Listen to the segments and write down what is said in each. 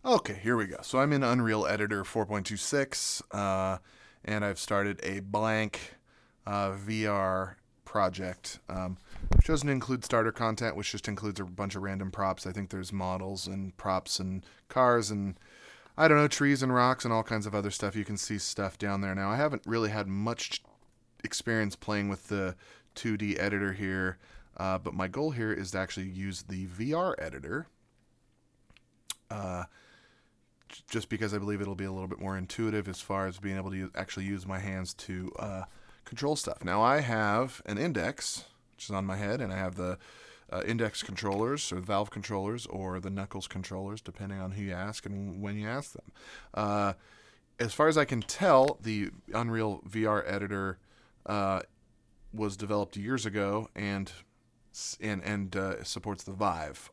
Okay, here we go. So I'm in Unreal Editor 4.26, and I've started a blank VR project, which doesn't include starter content, which just includes a bunch of random props. I think there's models and props and cars and I don't know, trees and rocks and all kinds of other stuff. You can see stuff down there now. I haven't really had much experience playing with the 2D editor here, but my goal here is to actually use the VR editor. Uh, just because I believe it'll be a little bit more intuitive as far as being able to actually use my hands to control stuff. Now I have an index, which is on my head, and I have the index controllers, or the Valve controllers, or the Knuckles controllers, depending on who you ask and when you ask them. As far as I can tell, the Unreal VR editor was developed years ago and supports the Vive.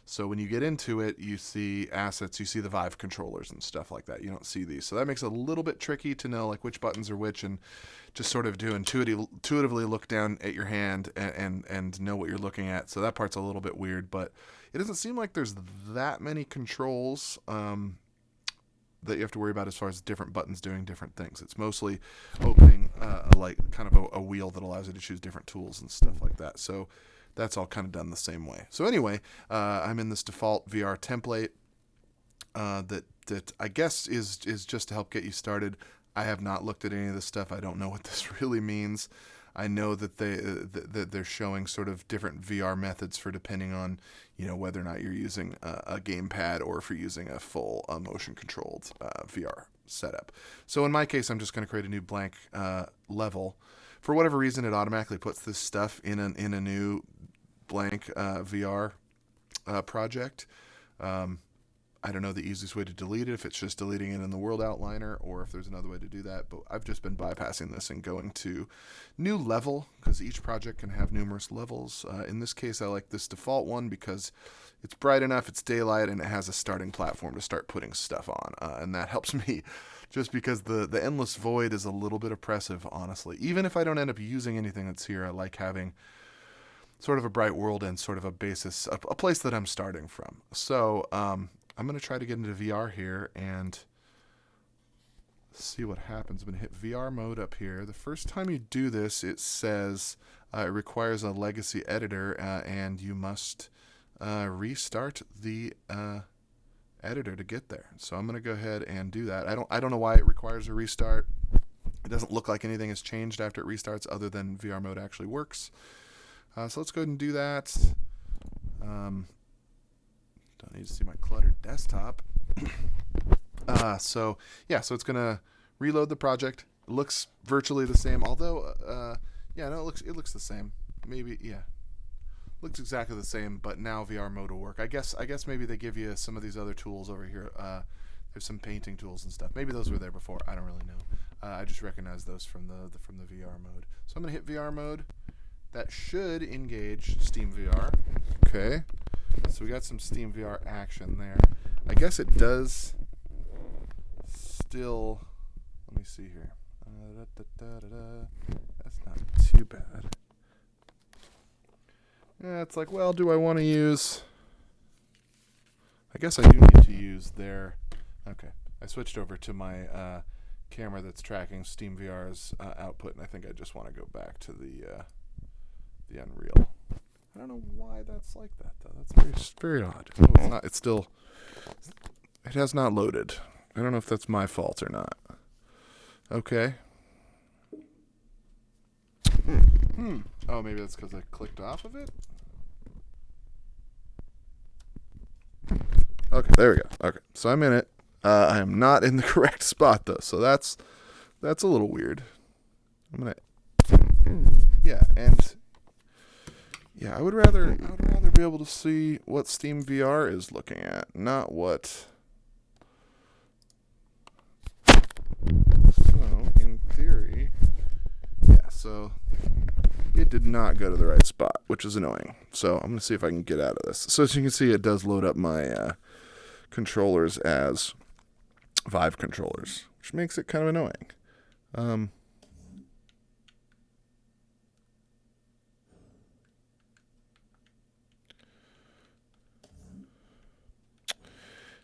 So when you get into it, you see assets, you see the Vive controllers and stuff like that. You don't see these, so that makes it a little bit tricky to know like which buttons are which, and just sort of do intuitively look down at your hand and know what you're looking at. So that part's a little bit weird, but it doesn't seem like there's that many controls. That you have to worry about as far as different buttons doing different things. It's mostly opening like kind of a wheel that allows you to choose different tools and stuff like that. So that's all kind of done the same way. So anyway, I'm in this default VR template that I guess is just to help get you started. I have not looked at any of this stuff. I don't know what this really means. I know that they're showing sort of different VR methods for depending on whether or not you're using a gamepad or if you're using a full motion controlled VR setup. So in my case, I'm just going to create a new blank level. For whatever reason, it automatically puts this stuff in a new blank VR project. I don't know the easiest way to delete it, if it's just deleting it in the world outliner or if there's another way to do that, but I've just been bypassing this and going to new level because each project can have numerous levels. In this case, I like this default one because it's bright enough, it's daylight, and it has a starting platform to start putting stuff on, and that helps me just because the endless void is a little bit oppressive, honestly. Even if I don't end up using anything that's here, I like having sort of a bright world and sort of a basis, a place that I'm starting from. So, I'm going to try to get into VR here and see what happens. I'm going to hit VR mode up here. The first time you do this, it says it requires a legacy editor and you must restart the editor to get there. So I'm going to go ahead and do that. I don't know why it requires a restart. It doesn't look like anything has changed after it restarts other than VR mode actually works. So let's go ahead and do that. Don't need to see my cluttered desktop. So it's gonna reload the project. It looks virtually the same, although it looks the same. Maybe looks exactly the same, but now VR mode will work. I guess maybe they give you some of these other tools over here. There's some painting tools and stuff. Maybe those were there before. I don't really know. I just recognize those from the VR mode. So I'm gonna hit VR mode. That should engage Steam VR. Okay. So we got some Steam VR action there. I guess it does still. Let me see here. That's not too bad. Yeah, it's like, well, do I want to use? I guess I do need to use their. Okay, I switched over to my camera that's tracking Steam VR's output, and I think I just want to go back to the Unreal. I don't know why that's like that, though. That's very odd. Oh, it's not. It's still. It has not loaded. I don't know if that's my fault or not. Okay. Oh, maybe that's because I clicked off of it? Okay, there we go. Okay, so I'm in it. I am not in the correct spot, though, so that's a little weird. I'm gonna. I would rather be able to see what Steam VR is looking at, not what. So, in theory, so it did not go to the right spot, which is annoying. So I'm going to see if I can get out of this. So as you can see, it does load up my controllers as Vive controllers, which makes it kind of annoying.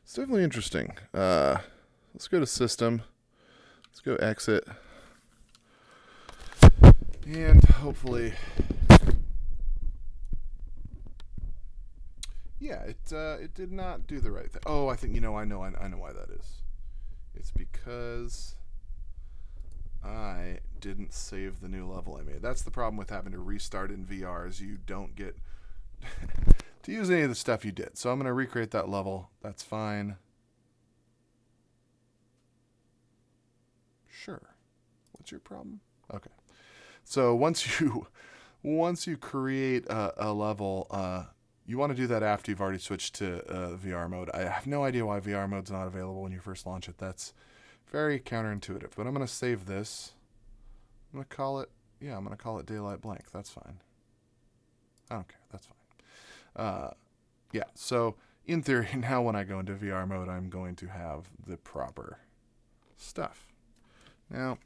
It's definitely interesting. Let's go to System. Let's go Exit. And hopefully... Yeah, it did not do the right thing. Oh, I think, I know why that is. It's because I didn't save the new level I made. That's the problem with having to restart in VR, is you don't get to use any of the stuff you did. So I'm going to recreate that level. That's fine. Sure. What's your problem? Okay. So once you create a level, you want to do that after you've already switched to VR mode. I have no idea why VR mode's not available when you first launch it. That's very counterintuitive. But I'm going to save this. I'm going to call it Daylight Blank. That's fine. I don't care. That's fine. Yeah, so in theory, now when I go into VR mode, I'm going to have the proper stuff. Now,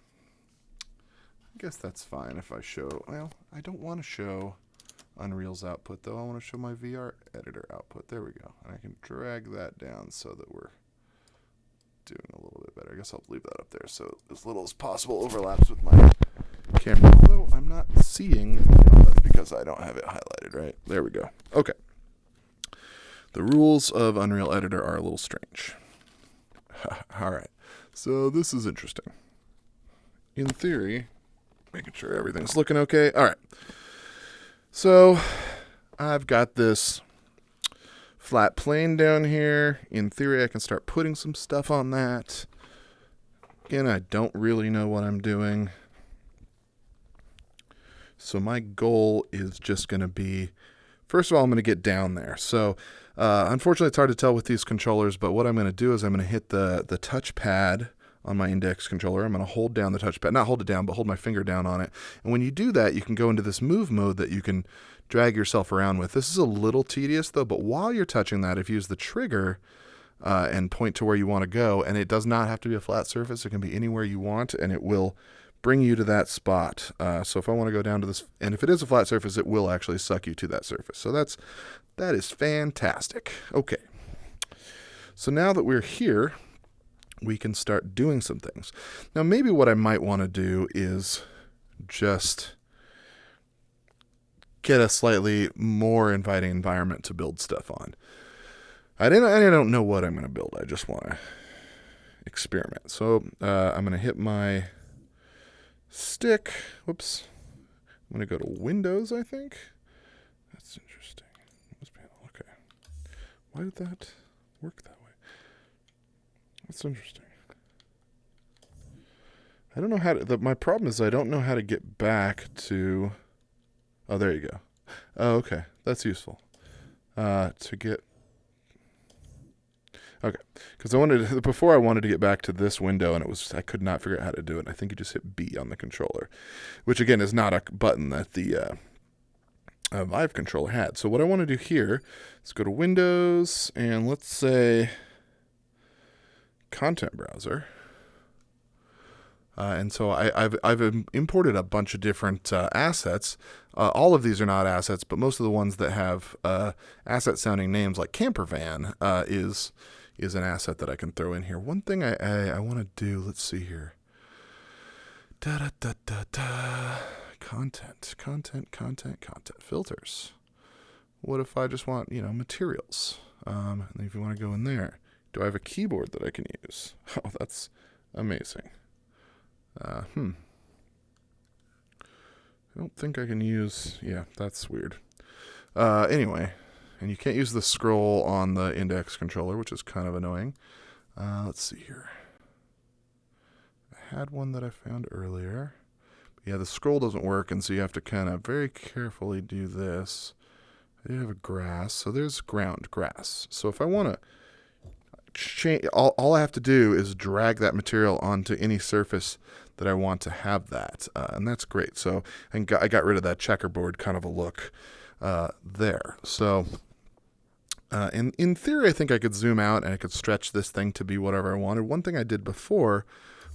I guess that's fine if I show... Well, I don't want to show Unreal's output, though. I want to show my VR editor output. There we go. And I can drag that down so that we're doing a little bit better. I guess I'll leave that up there so as little as possible overlaps with my camera. Although I'm not seeing... that's because I don't have it highlighted, right? There we go. Okay. The rules of Unreal Editor are a little strange. All right. So this is interesting. In theory, making sure everything's looking okay. All right. So I've got this flat plane down here. In theory, I can start putting some stuff on that. Again, I don't really know what I'm doing. So my goal is just going to be, first of all, I'm going to get down there. So unfortunately, it's hard to tell with these controllers, but what I'm going to do is I'm going to hit the touchpad on my index controller. I'm going to hold down the touchpad, not hold it down, but hold my finger down on it. And when you do that, you can go into this move mode that you can drag yourself around with. This is a little tedious though, but while you're touching that, if you use the trigger and point to where you want to go, and it does not have to be a flat surface, it can be anywhere you want, and it will bring you to that spot. So if I want to go down to this, and if it is a flat surface, it will actually suck you to that surface. So that is fantastic. Okay. So now that we're here, we can start doing some things. Now, maybe what I might want to do is just get a slightly more inviting environment to build stuff on. I don't know what I'm going to build. I just want to experiment. So I'm going to hit my stick. Whoops. I'm going to go to Windows, I think. That's interesting. Windows panel. Okay. Why did that work that way? That's interesting. I don't know how to... my problem is I don't know how to get back to... Oh, there you go. Oh, okay. That's useful. To get... Okay. Because before I wanted to get back to this window, and I could not figure out how to do it. I think you just hit B on the controller, which again is not a button that the Vive controller had. So what I want to do here is go to Windows, and let's say Content Browser. And so I've imported a bunch of different assets. All of these are not assets, but most of the ones that have asset-sounding names like camper van is an asset that I can throw in here. One thing I want to do, let's see here. Content, filters. What if I just want, materials? And if you want to go in there, do I have a keyboard that I can use? Oh, that's amazing. I don't think I can use... Yeah, that's weird. Anyway, and you can't use the scroll on the index controller, which is kind of annoying. Let's see here. I had one that I found earlier. But yeah, the scroll doesn't work, and so you have to kind of very carefully do this. I do have a grass, so there's grass. So if I want to change, all I have to do is drag that material onto any surface that I want to have that, and that's great. So I got rid of that checkerboard kind of a look there. So in theory, I think I could zoom out and I could stretch this thing to be whatever I wanted. One thing I did before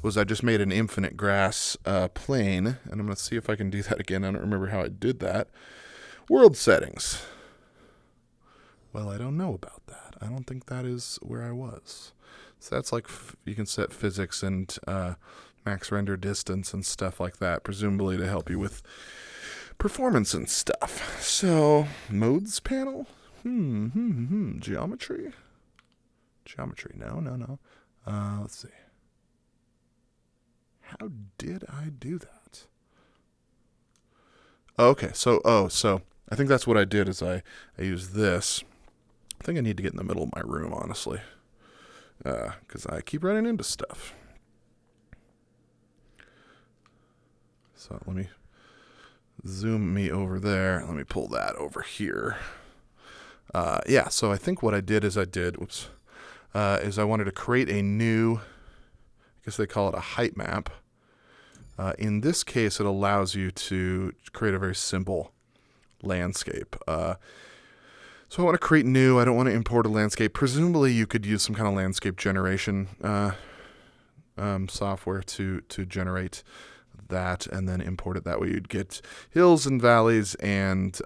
was I just made an infinite grass plane, and I'm going to see if I can do that again. I don't remember how I did that. World settings. Well, I don't know about that. I don't think that is where I was. So that's like you can set physics and max render distance and stuff like that, presumably to help you with performance and stuff. So modes panel, geometry. No. Let's see. How did I do that? Okay, so I think that's what I did is I used this. I think I need to get in the middle of my room, honestly, because I keep running into stuff. So let me zoom me over there. Let me pull that over here. Yeah, so I think what I did is I wanted to create a new, I guess they call it a height map. In this case, it allows you to create a very simple landscape. So I want to create new. I don't want to import a landscape. Presumably, you could use some kind of landscape generation software to generate that and then import it. That way you'd get hills and valleys and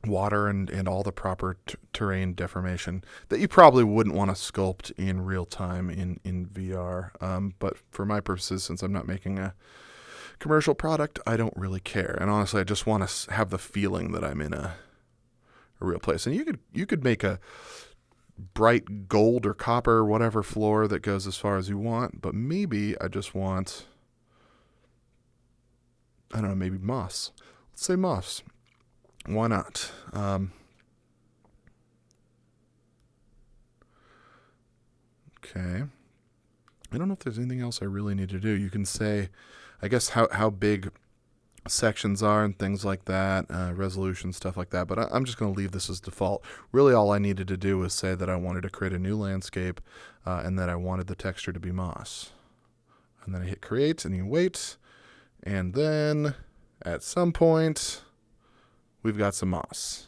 water and all the proper terrain deformation that you probably wouldn't want to sculpt in real time in VR. But for my purposes, since I'm not making a commercial product, I don't really care. And honestly, I just want to have the feeling that I'm in a real place. And you could make a bright gold or copper, whatever floor that goes as far as you want. But maybe I just want, I don't know, maybe moss. Let's say moss. Why not? Okay. I don't know if there's anything else I really need to do. You can say, I guess, how big sections are and things like that, resolution, stuff like that. But I'm just going to leave this as default. Really, all I needed to do was say that I wanted to create a new landscape and that I wanted the texture to be moss. And then I hit create and you wait. And then at some point, we've got some moss.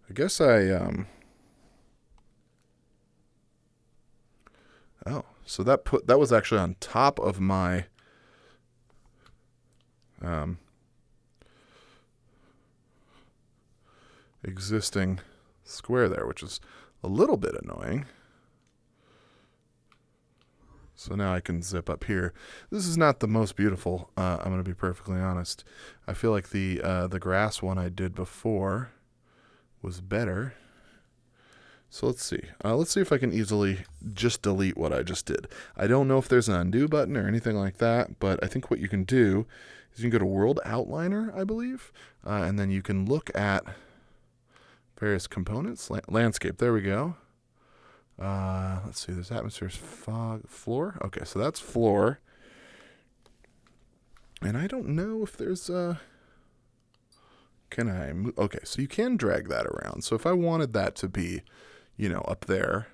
I guess so that was actually on top of my existing square there, which is a little bit annoying. So now I can zip up here. This is not the most beautiful, I'm going to be perfectly honest. I feel like the grass one I did before was better. So let's see. Let's see if I can easily just delete what I just did. I don't know if there's an undo button or anything like that, but I think what you can do is you can go to World Outliner, I believe, and then you can look at various components. Landscape, there we go. Let's see, there's atmospheres, fog, floor. Okay, so that's floor. And I don't know if there's can I move? Okay, so you can drag that around. So if I wanted that to be, up there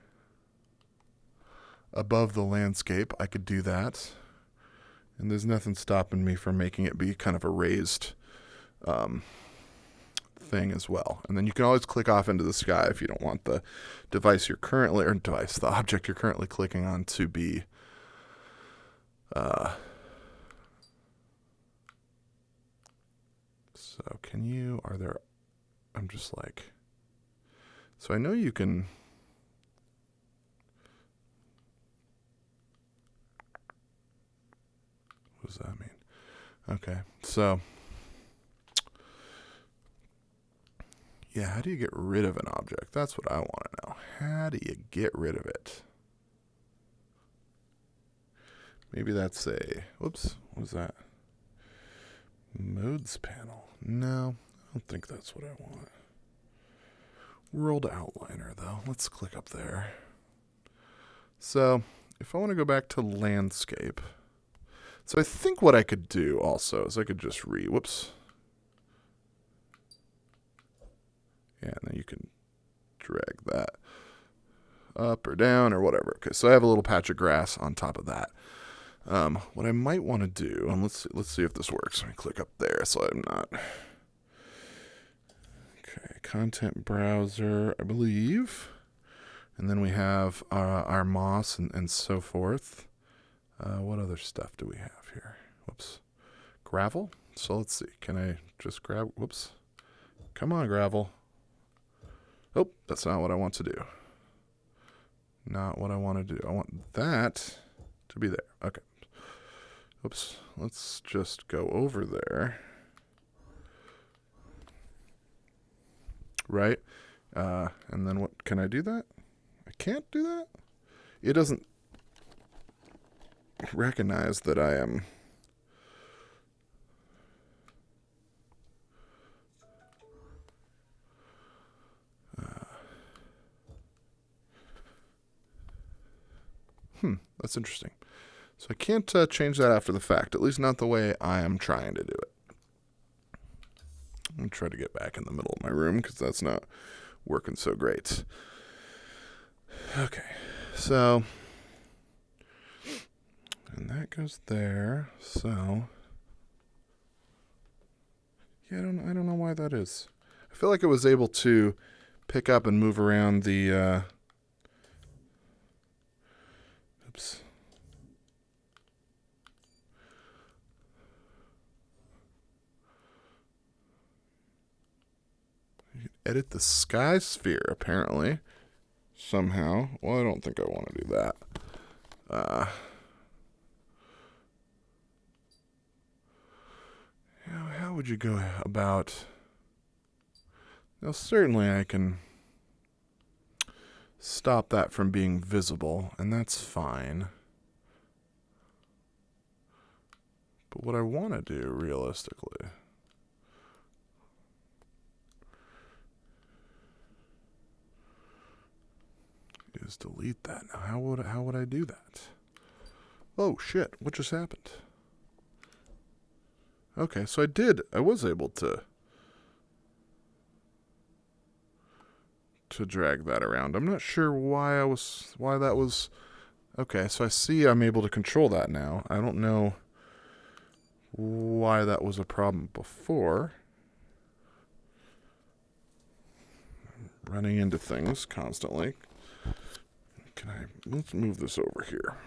above the landscape, I could do that. And there's nothing stopping me from making it be kind of a raised thing as well. And then you can always click off into the sky if you don't want the the object you're currently clicking on to be so so I know you can, what does that mean? Okay, so yeah, how do you get rid of an object? That's what I want to know. How do you get rid of it? Maybe that's whoops, what was that? Modes panel. No, I don't think that's what I want. World Outliner, though. Let's click up there. So, if I want to go back to landscape, so I think what I could do also is I could just whoops. Yeah, and then you can drag that up or down or whatever. Okay, so I have a little patch of grass on top of that. What I might want to do, and let's see if this works. Let me click up there so I'm not. Okay, content browser, I believe. And then we have our moss and so forth. What other stuff do we have here? Whoops. Gravel. So let's see. Can I just grab, whoops. Come on, gravel. Oh, that's not what I want to do. Not what I want to do. I want that to be there. Okay. Oops. Let's just go over there. Right? And then what? Can I do that? I can't do that? It doesn't recognize that I am... That's interesting. So I can't change that after the fact, at least not the way I am trying to do it. I'm going to try to get back in the middle of my room because that's not working so great. Okay, so, and that goes there, so, yeah, I don't know why that is. I feel like it was able to pick up and move around the, oops. You can edit the sky sphere, apparently, somehow. Well, I don't think I want to do that. How would you go about... Now, certainly I can stop that from being visible, and that's fine. But what I want to do, realistically, is delete that. Now, how would I do that? Oh, shit. What just happened? Okay, so I was able to drag that around. I'm not sure why that was... Okay, so I see I'm able to control that now. I don't know why that was a problem before. I'm running into things constantly. Let's move this over here.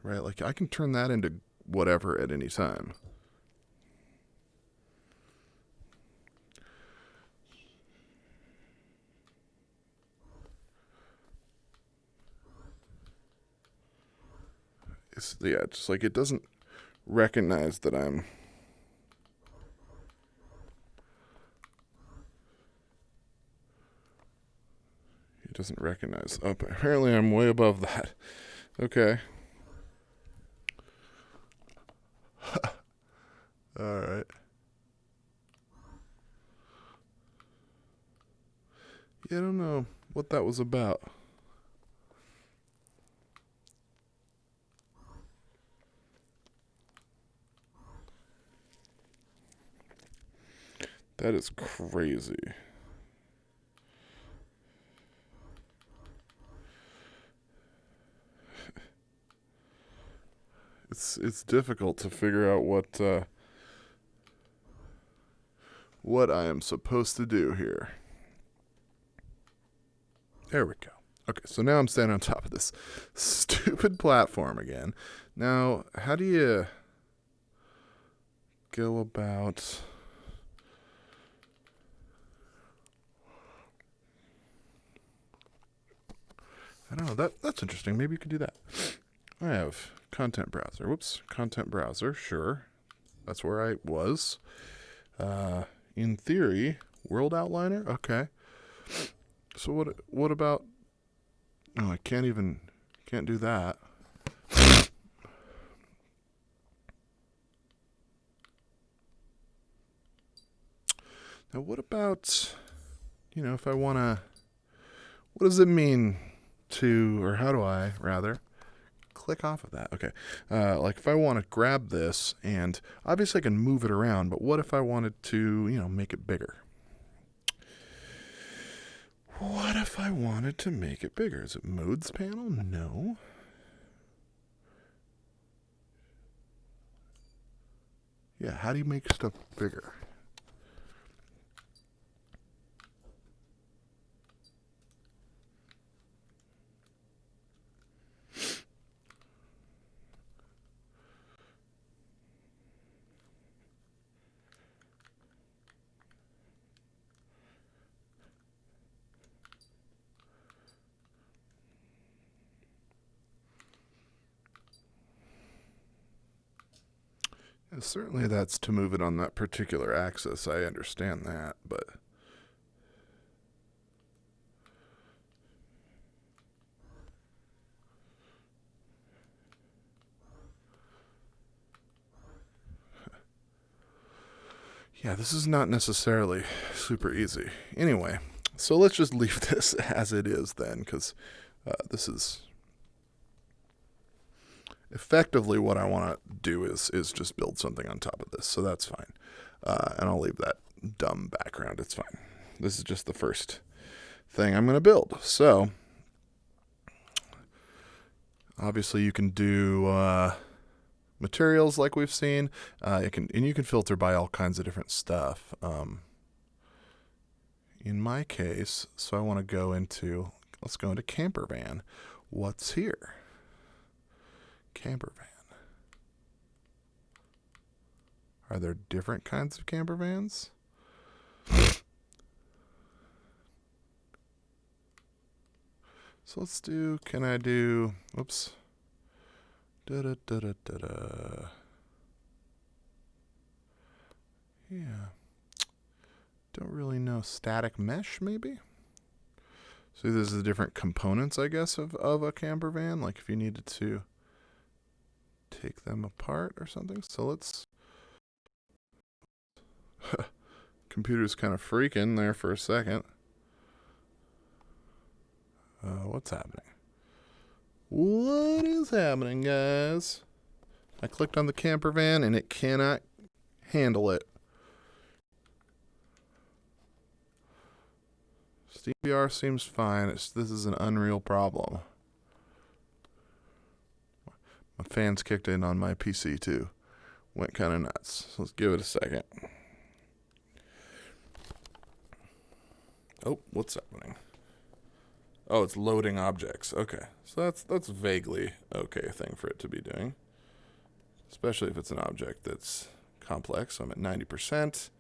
Right, like I can turn that into whatever at any time. Yeah, just like it doesn't recognize that I'm... It doesn't recognize... Oh, apparently I'm way above that. Okay. All right. Yeah, I don't know what that was about. That is crazy. It's difficult to figure out what I am supposed to do here. There we go. Okay, so now I'm standing on top of this stupid platform again. Now, how do you go about... I don't know. That's interesting. Maybe you could do that. I have content browser. Whoops. Content browser. Sure. That's where I was. In theory, world outliner. Okay. So what about... Oh, I can't do that. Now, what about, if I want to... What does it mean to, or how do I, rather, click off of that? Okay. Like if I want to grab this, and obviously I can move it around, but what if I wanted to, make it bigger? What if I wanted to make it bigger? Is it modes panel? No. Yeah, how do you make stuff bigger? Certainly that's to move it on that particular axis. I understand that, but yeah, this is not necessarily super easy. Anyway, so let's just leave this as it is then, because this is effectively what I want to do is just build something on top of this. So that's fine. And I'll leave that dumb background. It's fine. This is just the first thing I'm going to build. So obviously you can do materials like we've seen. You can filter by all kinds of different stuff. In my case, so I want to go into, let's go into camper van. What's here? Camper van. Are there different kinds of camper vans? So let's do, can I do, oops. Da-da, da-da, da-da. Yeah. Don't really know. Static mesh, maybe? So this is the different components, I guess, of a camper van. Like if you needed to take them apart or something. So let's... Computer's kind of freaking there for a second. What's happening? What is happening, guys? I clicked on the camper van and it cannot handle it. SteamVR seems fine. This is an Unreal problem. My fans kicked in on my PC too. Went kind of nuts. So let's give it a second. Oh, what's happening? Oh, it's loading objects. Okay. So that's vaguely okay thing for it to be doing. Especially if it's an object that's complex. So I'm at 90%.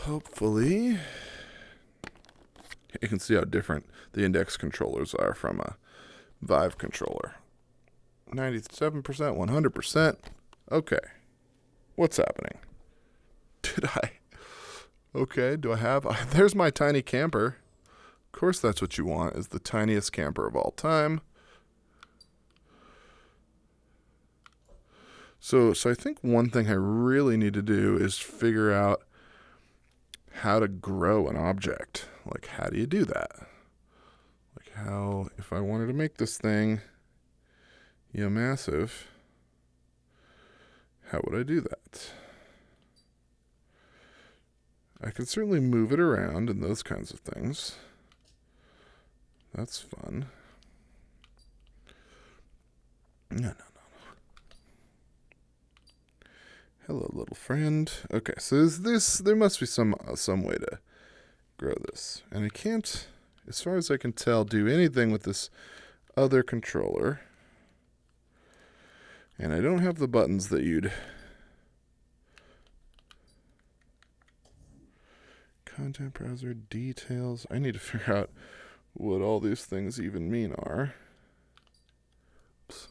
Hopefully, you can see how different the index controllers are from a Vive controller. 97%, 100%. Okay. What's happening? Okay, do I have... There's my tiny camper. Of course that's what you want, is the tiniest camper of all time. So I think one thing I really need to do is figure out how to grow an object. Like, how do you do that? Like, how, if I wanted to make this thing, massive, how would I do that? I can certainly move it around and those kinds of things. That's fun. No. Hello, little friend. Okay, so there must be some way to grow this. And I can't, as far as I can tell, do anything with this other controller. And I don't have the buttons that you'd... Content browser, details. I need to figure out what all these things even mean are. Oops.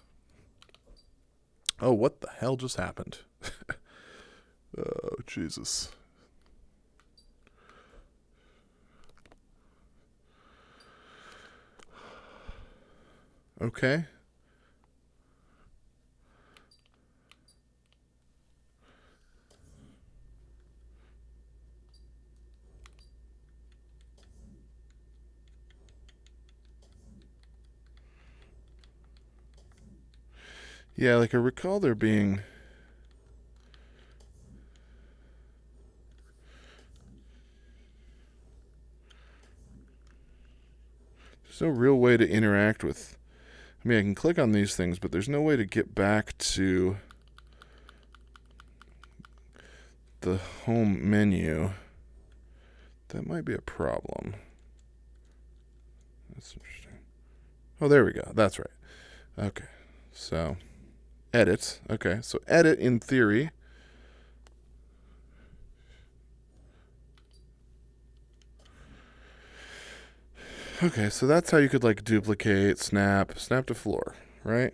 Oh, what the hell just happened? Oh, Jesus. Okay. Yeah, like I recall there being... There's no real way to interact with... I mean, I can click on these things, but there's no way to get back to the home menu. That might be a problem. That's interesting. Oh, there we go. That's right. Okay. So, edit. Okay. So, edit in theory. Okay. So, that's how you could, like, duplicate, snap to floor, right?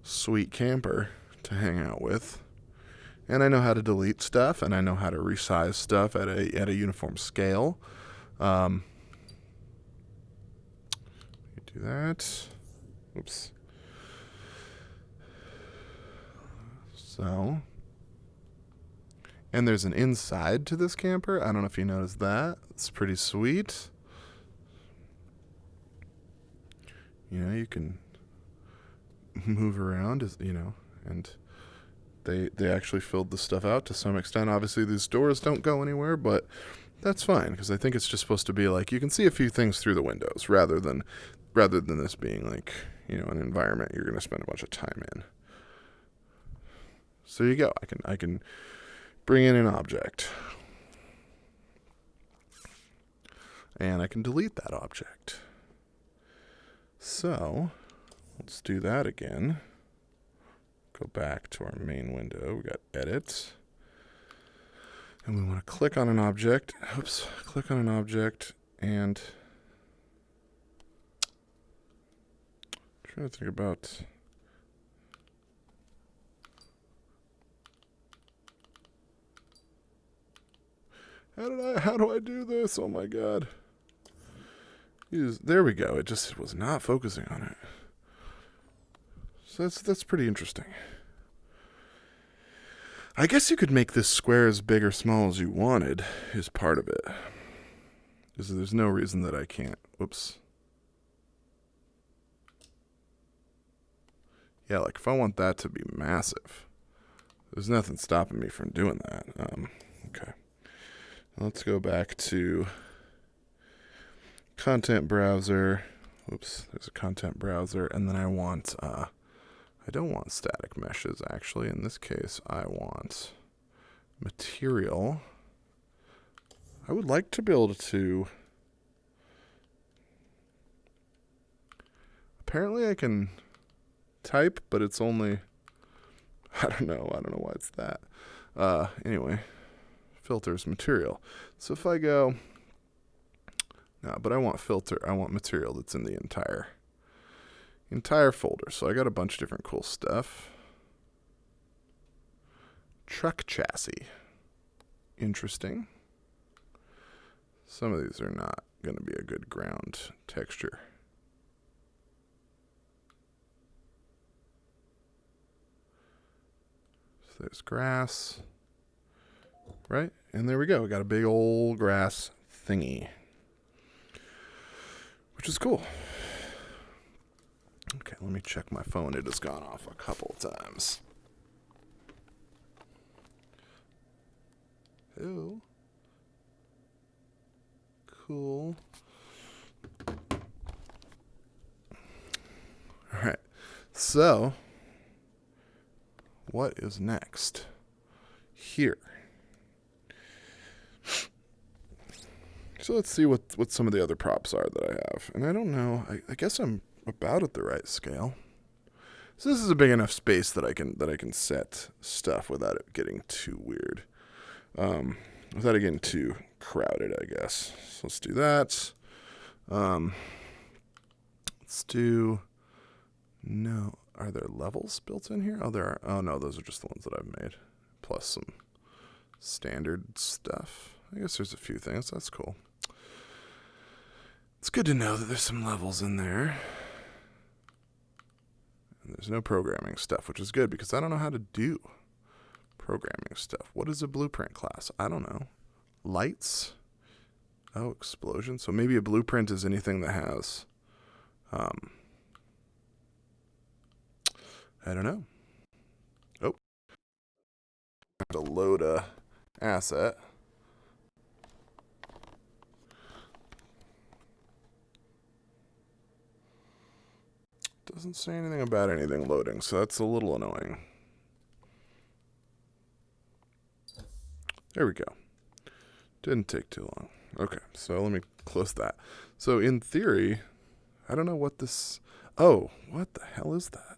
sweet camper to hang out with. And I know how to delete stuff, and I know how to resize stuff at a uniform scale. You do that. Oops. So, and there's an inside to this camper. I don't know if you noticed that. It's pretty sweet. You know, you can move around, and they actually filled the stuff out to some extent. Obviously, these doors don't go anywhere, but that's fine because I think it's just supposed to be like you can see a few things through the windows rather than this being like, an environment you're going to spend a bunch of time in. So you go. I can bring in an object, and I can delete that object. So let's do that again. Go back to our main window. We got edit. And we want to click on an object. Oops. Click on an object and trying to think about how do I do this? Oh my god. There we go. It just was not focusing on it. So that's pretty interesting. I guess you could make this square as big or small as you wanted is part of it. Because there's no reason that I can't. Whoops. Yeah, like if I want that to be massive, there's nothing stopping me from doing that. Okay. Let's go back to content browser. Oops, there's a content browser. And then I want, I don't want static meshes actually. In this case, I want material. I would like to be able to, apparently I can type, but it's only, I don't know why it's that. Anyway, filters material. So if I go, no, but I want material that's in the entire folder. So I got a bunch of different cool stuff. Truck chassis. Interesting. Some of these are not going to be a good ground texture. So there's grass. Right? And there we go. We got a big old grass thingy. Which is cool. Okay, let me check my phone. It has gone off a couple of times. Oh. Cool. All right. So, what is next? Here. So let's see what some of the other props are that I have. And I don't know. I guess I'm about at the right scale. So this is a big enough space that I can set stuff without it getting too weird. Without it getting too crowded, I guess. So let's do that. Let's do, no, are there levels built in here? Oh, there are. Oh, no, those are just the ones that I've made. Plus some standard stuff. I guess there's a few things. That's cool. It's good to know that there's some levels in there. And there's no programming stuff, which is good because I don't know how to do programming stuff. What is a blueprint class? I don't know. Lights? Oh, explosion. So maybe a blueprint is anything that has, I don't know. Oh. I have to load a asset. Doesn't say anything about anything loading, so that's a little annoying. There we go. Didn't take too long. Okay, so let me close that. So in theory, I don't know what this... Oh, what the hell is that?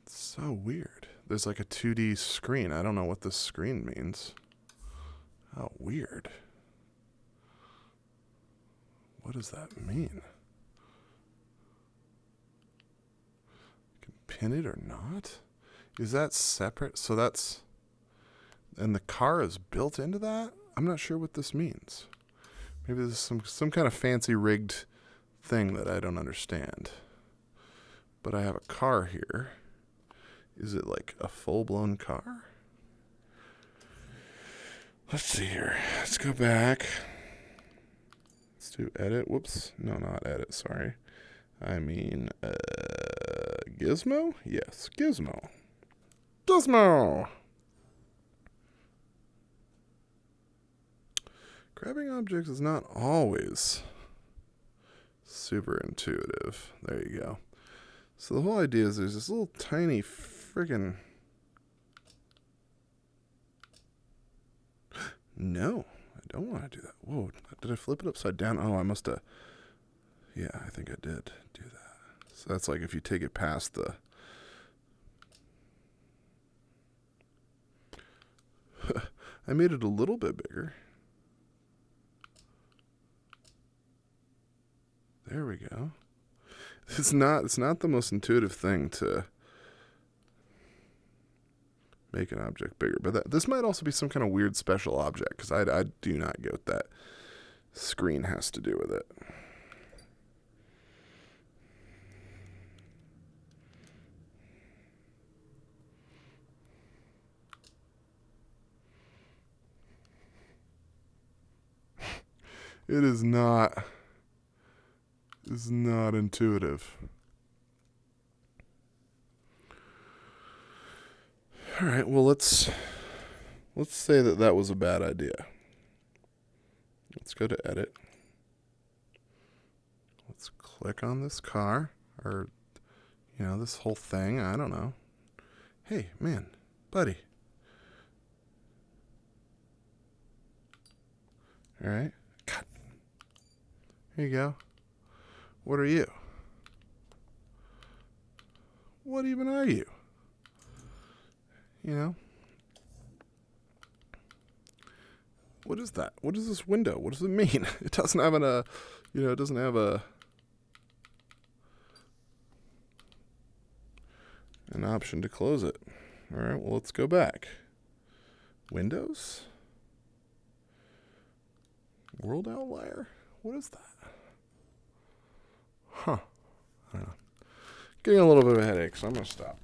It's so weird. There's like a 2D screen. I don't know what this screen means. How weird. What does that mean? You can pin it or not? Is that separate? So that's... And the car is built into that? I'm not sure what this means. Maybe this is some kind of fancy rigged thing that I don't understand. But I have a car here. Is it like a full-blown car? Let's see here. Let's go back. Let's do edit. Whoops. No, not edit. Sorry. I mean, Gizmo? Yes, Gizmo. Gizmo! Grabbing objects is not always super intuitive. There you go. So the whole idea is there's this little tiny friggin'... No, I don't want to do that. Whoa, did I flip it upside down? Oh, I must have... Yeah, I think I did do that. So that's like if you take it past the... I made it a little bit bigger. There we go. It's not the most intuitive thing to make an object bigger, but this might also be some kind of weird special object because I do not get what that screen has to do with it. It is not. It's not intuitive. All right, well, let's say that was a bad idea. Let's go to edit. Let's click on this car, or, this whole thing. I don't know. Hey, man, buddy. All right. Cut. Here you go. What are you? What even are you? What is that? What is this window? What does it mean? It doesn't have it doesn't have an option to close it. All right, well, let's go back. Windows? World outlier? What is that? Huh. I don't know. Getting a little bit of a headache, so I'm going to stop.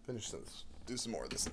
Finish this. Do some more of this.